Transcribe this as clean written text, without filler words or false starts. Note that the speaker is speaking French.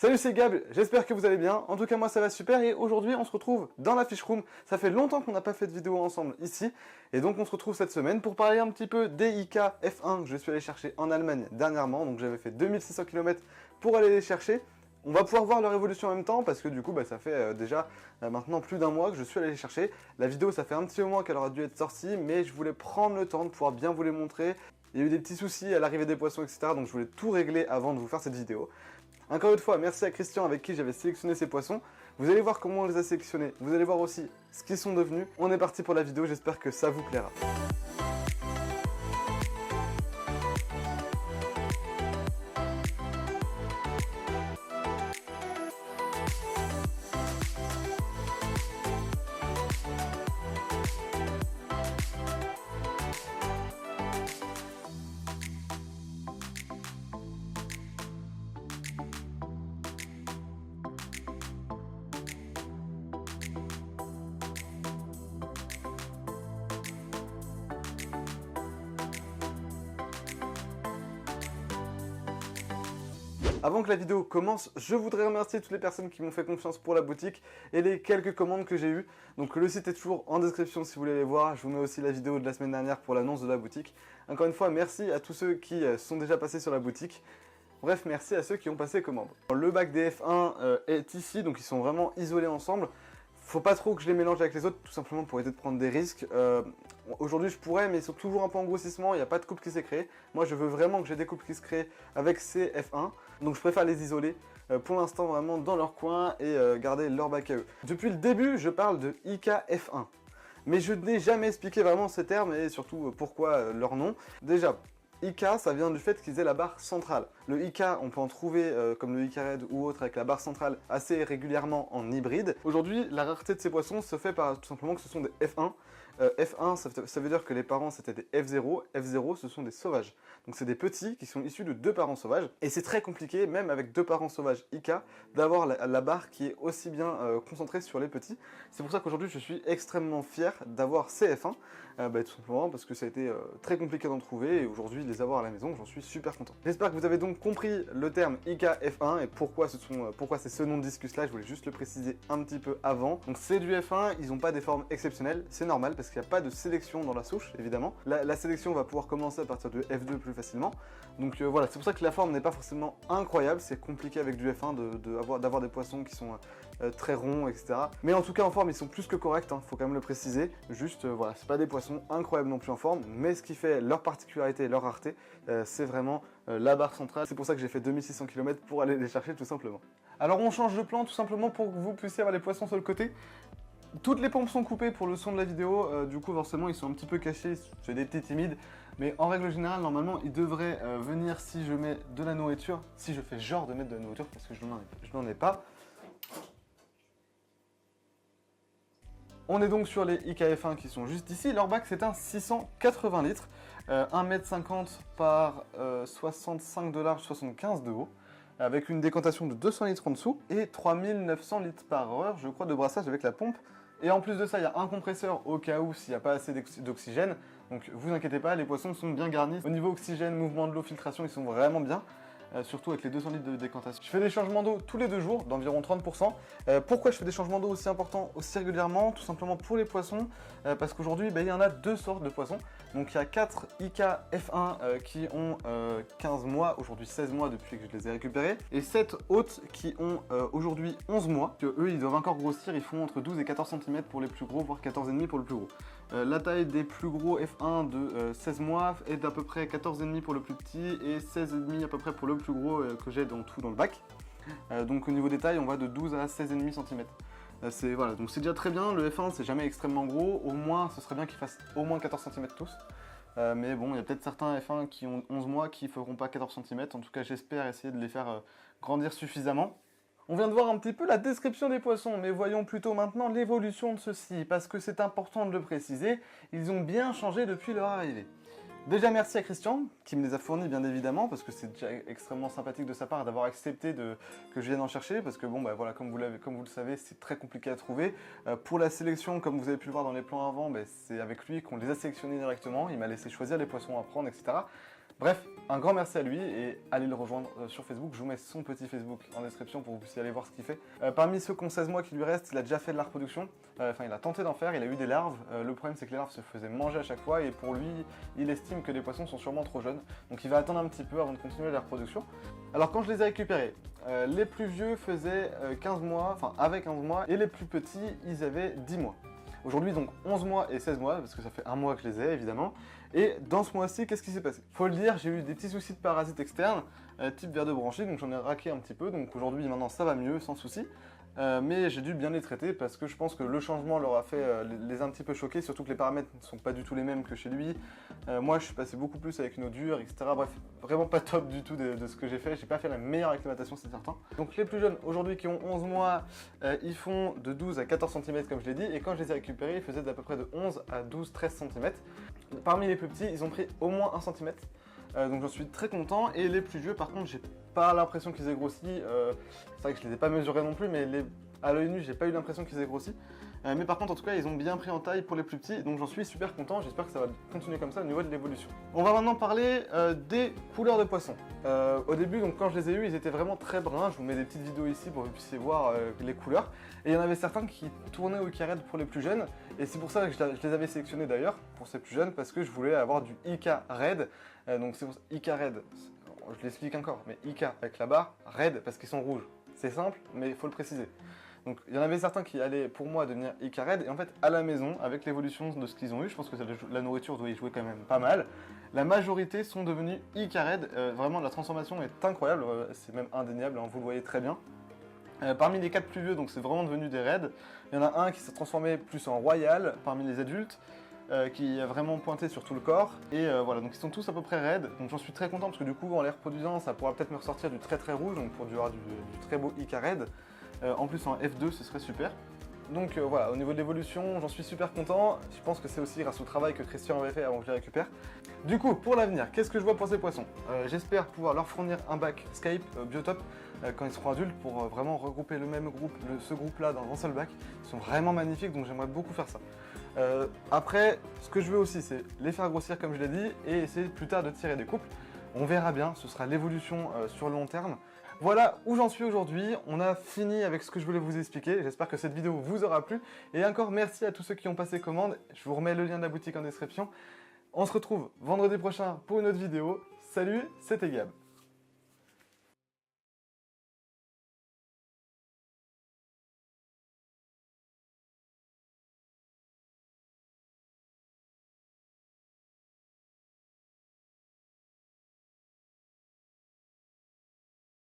Salut, c'est Gab, j'espère que vous allez bien. En tout cas, moi ça va super et aujourd'hui on se retrouve dans la Fish Room. Ça fait longtemps qu'on n'a pas fait de vidéo ensemble ici et donc on se retrouve cette semaine pour parler un petit peu des IK F1 que je suis allé chercher en Allemagne dernièrement. Donc j'avais fait 2600 km pour aller les chercher. On va pouvoir voir leur évolution en même temps parce que du coup ça fait déjà maintenant plus d'un mois que je suis allé les chercher. La vidéo ça fait un petit moment qu'elle aura dû être sortie mais je voulais prendre le temps de pouvoir bien vous les montrer. Il y a eu des petits soucis à l'arrivée des poissons etc. Donc je voulais tout régler avant de vous faire cette vidéo. Encore une fois, merci à Christian avec qui j'avais sélectionné ces poissons. Vous allez voir comment on les a sélectionnés. Vous allez voir aussi ce qu'ils sont devenus. On est parti pour la vidéo, j'espère que ça vous plaira. Avant que la vidéo commence, je voudrais remercier toutes les personnes qui m'ont fait confiance pour la boutique et les quelques commandes que j'ai eues. Donc le site est toujours en description si vous voulez les voir. Je vous mets aussi la vidéo de la semaine dernière pour l'annonce de la boutique. Encore une fois, merci à tous ceux qui sont déjà passés sur la boutique. Bref, merci à ceux qui ont passé commande. Le bac des F1 est ici, donc ils sont vraiment isolés ensemble. Faut pas trop que je les mélange avec les autres, tout simplement pour éviter de prendre des risques. Aujourd'hui je pourrais, mais ils sont toujours un peu en grossissement, il n'y a pas de couple qui s'est créé. Moi je veux vraiment que j'ai des couples qui se créent avec ces F1, donc je préfère les isoler pour l'instant vraiment dans leur coin et garder leur bac à eux. Depuis le début je parle de IK F1, mais je n'ai jamais expliqué vraiment ces termes et surtout pourquoi leur nom. Déjà, IK, ça vient du fait qu'ils aient la barre centrale. Le IK, on peut en trouver comme le IK Red ou autre avec la barre centrale assez régulièrement en hybride. Aujourd'hui, la rareté de ces poissons se fait par tout simplement que ce sont des F1. F1, ça veut dire que les parents c'était des F0. F0, ce sont des sauvages. Donc c'est des petits qui sont issus de deux parents sauvages. Et c'est très compliqué, même avec deux parents sauvages IK, d'avoir la barre qui est aussi bien concentrée sur les petits. C'est pour ça qu'aujourd'hui, je suis extrêmement fier d'avoir ces F1. Tout simplement parce que ça a été très compliqué d'en trouver et aujourd'hui les avoir à la maison, j'en suis super content. J'espère que vous avez donc compris le terme IK F1 et pourquoi c'est ce nom de discus là, je voulais juste le préciser un petit peu avant. Donc c'est du F1, ils n'ont pas des formes exceptionnelles, c'est normal parce qu'il n'y a pas de sélection dans la souche évidemment. La sélection va pouvoir commencer à partir de F2 plus facilement. Donc voilà, c'est pour ça que la forme n'est pas forcément incroyable, c'est compliqué avec du F1 d'avoir des poissons qui sont très ronds, etc. Mais en tout cas en forme ils sont plus que corrects, faut quand même le préciser. Juste voilà, c'est pas des poissons incroyables non plus en forme, mais ce qui fait leur particularité et leur rareté, c'est vraiment la barre centrale. C'est pour ça que j'ai fait 2600 km pour aller les chercher tout simplement. Alors on change de plan tout simplement pour que vous puissiez avoir les poissons sur le côté. Toutes les pompes sont coupées pour le son de la vidéo, du coup forcément ils sont un petit peu cachés, c'est des petits timides, mais en règle générale normalement ils devraient venir si je mets de la nourriture, si je fais genre de mettre de la nourriture parce que je n'en ai pas. On est donc sur les IKF1 qui sont juste ici, leur bac c'est un 680 litres, 1,50 m par 65 de large, 75 de haut, avec une décantation de 200 litres en dessous, et 3900 litres par heure, je crois, de brassage avec la pompe. Et en plus de ça, il y a un compresseur au cas où s'il n'y a pas assez d'oxygène, donc vous inquiétez pas, les poissons sont bien garnis. Au niveau oxygène, mouvement de l'eau, filtration, ils sont vraiment bien. Surtout avec les 200 litres de décantation. Je fais des changements d'eau tous les 2 jours, d'environ 30%. Pourquoi je fais des changements d'eau aussi importants, aussi régulièrement? Tout simplement pour les poissons, parce qu'aujourd'hui, il y en a deux sortes de poissons. Donc il y a 4 IK F1 qui ont 15 mois, aujourd'hui 16 mois depuis que je les ai récupérés, et 7 autres qui ont aujourd'hui 11 mois. Que eux, ils doivent encore grossir, ils font entre 12 et 14 cm pour les plus gros, voire 14,5 pour le plus gros. La taille des plus gros F1 de 16 mois est d'à peu près 14,5 pour le plus petit et 16,5 à peu près pour le plus gros que j'ai dans tout dans le bac. Donc au niveau des tailles, on va de 12 à 16,5 cm. Voilà, donc c'est déjà très bien, le F1 c'est jamais extrêmement gros, au moins ce serait bien qu'ils fassent au moins 14 cm tous. Mais bon, il y a peut-être certains F1 qui ont 11 mois qui feront pas 14 cm, en tout cas j'espère essayer de les faire grandir suffisamment. On vient de voir un petit peu la description des poissons, mais voyons plutôt maintenant l'évolution de ceux-ci, parce que c'est important de le préciser, ils ont bien changé depuis leur arrivée. Déjà merci à Christian, qui me les a fournis bien évidemment, parce que c'est déjà extrêmement sympathique de sa part d'avoir accepté que je vienne en chercher, parce que bon voilà, comme vous le savez, c'est très compliqué à trouver. Pour la sélection, comme vous avez pu le voir dans les plans avant, c'est avec lui qu'on les a sélectionnés directement, il m'a laissé choisir les poissons à prendre, etc. Bref, un grand merci à lui et allez le rejoindre sur Facebook. Je vous mets son petit Facebook en description pour que vous puissiez aller voir ce qu'il fait. Parmi ceux qui ont 16 mois qui lui restent, il a déjà fait de la reproduction. Enfin, il a tenté d'en faire, il a eu des larves. Le problème, c'est que les larves se faisaient manger à chaque fois et pour lui, il estime que les poissons sont sûrement trop jeunes. Donc il va attendre un petit peu avant de continuer la reproduction. Alors quand je les ai récupérés, les plus vieux faisaient 15 mois, enfin avec 15 mois, et les plus petits, ils avaient 10 mois. Aujourd'hui, donc 11 mois et 16 mois, parce que ça fait un mois que je les ai, évidemment. Et dans ce mois-ci, qu'est-ce qui s'est passé? Faut le dire, j'ai eu des petits soucis de parasites externes, type ver de branchie, donc j'en ai raqué un petit peu. Donc aujourd'hui, maintenant, ça va mieux, sans souci. Mais j'ai dû bien les traiter parce que je pense que le changement leur a fait les a un petit peu choqués, surtout que les paramètres ne sont pas du tout les mêmes que chez lui. Moi, je suis passé beaucoup plus avec une eau dure, etc. Bref, vraiment pas top du tout de ce que j'ai fait. J'ai pas fait la meilleure acclimatation, c'est certain. Donc les plus jeunes, aujourd'hui, qui ont 11 mois, ils font de 12 à 14 cm, comme je l'ai dit. Et quand je les ai récupérés, ils faisaient d'à peu près de 11 à 12-13 cm. Parmi les plus petits, ils ont pris au moins 1 cm. Donc j'en suis très content. Et les plus vieux, par contre, j'ai pas l'impression qu'ils aient grossi. C'est vrai que je les ai pas mesurés non plus, mais à l'œil nu, j'ai pas eu l'impression qu'ils aient grossi. Mais par contre, en tout cas, ils ont bien pris en taille pour les plus petits, donc j'en suis super content. J'espère que ça va continuer comme ça au niveau de l'évolution. On va maintenant parler des couleurs de poissons. Au début, donc quand je les ai eus, ils étaient vraiment très bruns. Je vous mets des petites vidéos ici pour que vous puissiez voir les couleurs. Et il y en avait certains qui tournaient au Ika Red pour les plus jeunes. Et c'est pour ça que je les avais sélectionnés d'ailleurs, pour ces plus jeunes, parce que je voulais avoir du Ika Red. Donc c'est pour ça, Ika Red. Je l'explique encore, mais Ika avec la barre, Red parce qu'ils sont rouges. C'est simple, mais il faut le préciser. Donc il y en avait certains qui allaient pour moi devenir Ika Red, et en fait à la maison, avec l'évolution de ce qu'ils ont eu, je pense que la nourriture doit y jouer quand même pas mal, la majorité sont devenus Ika Red. Vraiment la transformation est incroyable, c'est même indéniable, hein, vous le voyez très bien. Parmi les 4 plus vieux, donc c'est vraiment devenu des Reds, il y en a un qui s'est transformé plus en Royal parmi les adultes, qui a vraiment pointé sur tout le corps, et voilà, donc ils sont tous à peu près raides, donc j'en suis très content parce que du coup en les reproduisant ça pourra peut-être me ressortir du très très rouge, donc pour du très beau Ika Red, en plus en F2 ce serait super. Donc voilà, au niveau de l'évolution, j'en suis super content. Je pense que c'est aussi grâce au travail que Christian avait fait avant que je les récupère. Du coup, pour l'avenir, qu'est-ce que je vois pour ces poissons? J'espère pouvoir leur fournir un bac Scape Biotop quand ils seront adultes pour vraiment regrouper le même groupe, ce groupe-là dans un seul bac. Ils sont vraiment magnifiques, donc j'aimerais beaucoup faire ça. Après, ce que je veux aussi, c'est les faire grossir comme je l'ai dit et essayer plus tard de tirer des couples. On verra bien, ce sera l'évolution sur le long terme. Voilà où j'en suis aujourd'hui, on a fini avec ce que je voulais vous expliquer, j'espère que cette vidéo vous aura plu, et encore merci à tous ceux qui ont passé commande, je vous remets le lien de la boutique en description. On se retrouve vendredi prochain pour une autre vidéo, salut, c'était Gab.